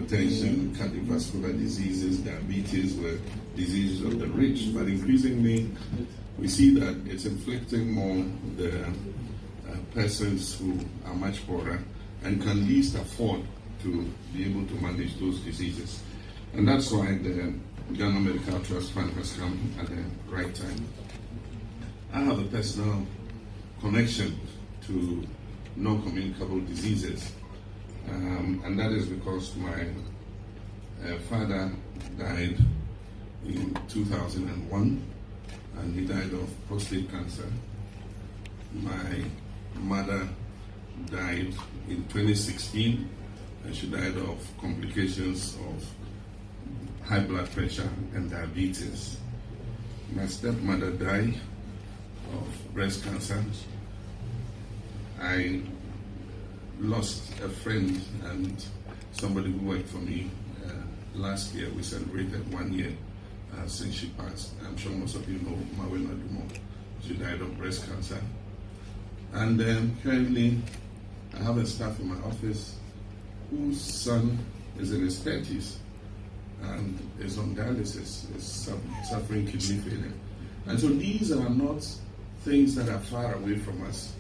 hypertension, cardiovascular diseases, diabetes were diseases of the rich, but increasingly we see that it's inflicting more the persons who are much poorer and can least afford to be able to manage those diseases. And that's why the Ghana Medical Trust Fund has come at the right time. I have a personal connection to non-communicable diseases, and that is because my father died in 2001, and he died of prostate cancer. My mother died in 2016, and she died of complications of high blood pressure and diabetes. My stepmother died of breast cancer. I lost a friend and somebody who worked for me last year. We celebrated 1 year since she passed. I'm sure most of you know Mahama Cares. She died of breast cancer. And currently, I have a staff in my office whose son is in his 30s and is on dialysis, is suffering kidney failure. And so these are not things that are far away from us.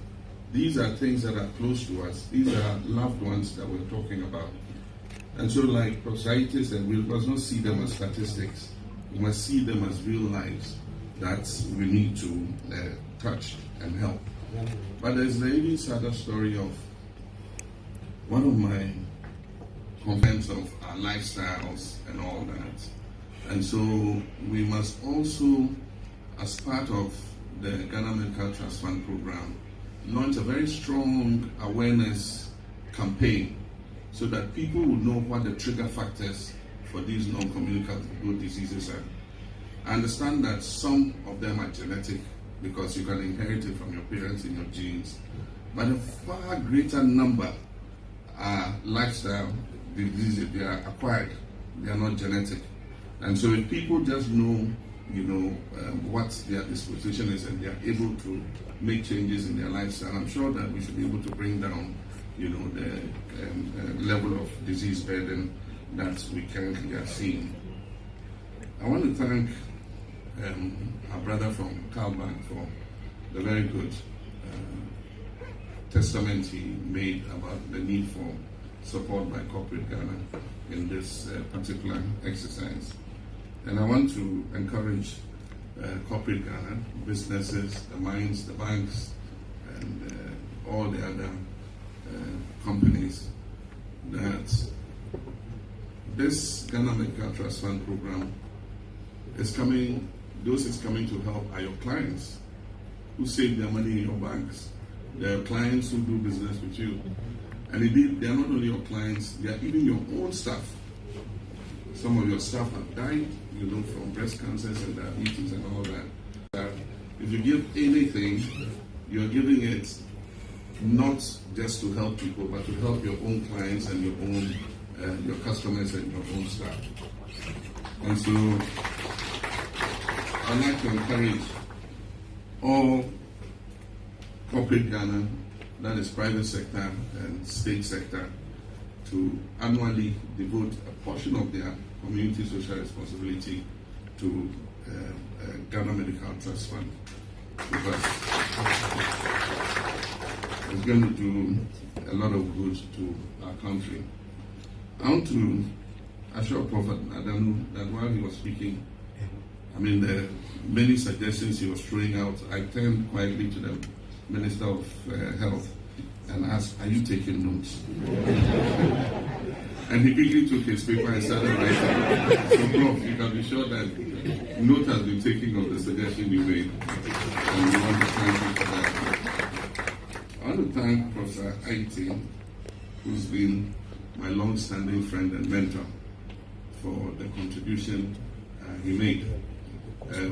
These are things that are close to us. These are loved ones that we're talking about. And so like prosciuttis, and we must not see them as statistics. We must see them as real lives that we need to touch and help. But there's the even sadder story of one of my comments of our lifestyles and all that. And so we must also, as part of the Ghana Medical Trust Fund program, launch a very strong awareness campaign so that people will know what the trigger factors for these non-communicable diseases are. I understand that some of them are genetic because you can inherit it from your parents in your genes, but a far greater number are lifestyle diseases. They are acquired, they are not genetic. And so if people just know what their disposition is and they are able to make changes in their lifestyle, I'm sure that we should be able to bring down the level of disease burden that we currently are seeing. I want to thank our brother from Calbank for the very good testament he made about the need for support by corporate Ghana in this particular exercise. And I want to encourage corporate Ghana, businesses, the mines, the banks, and all the other companies that this Ghana Medical Trust Fund program is coming. Those it's coming to help are your clients who save their money in your banks. They are clients who do business with you. And indeed, they are not only your clients, they are even your own staff. Some of your staff have died, from breast cancers and diabetes and all that. If you give anything, you're giving it not just to help people, but to help your own clients and your customers and your own staff. And so I'd like to encourage all corporate Ghana, that is private sector and state sector, to annually devote a portion of their community social responsibility to Ghana Medical Trust Fund, because it's going to do a lot of good to our country. I want to assure Prophet Adanu that while he was speaking, the many suggestions he was throwing out, I turned quietly to the Minister of Health and asked, "Are you taking notes?" And he quickly took his paper and started writing. So, Prof, you can be sure that note has been taken of the suggestion you made. And we want to thank you for that. I want to thank Professor Citing, who's been my long-standing friend and mentor, for the contribution he made.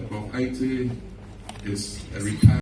Prof. Citing is a retired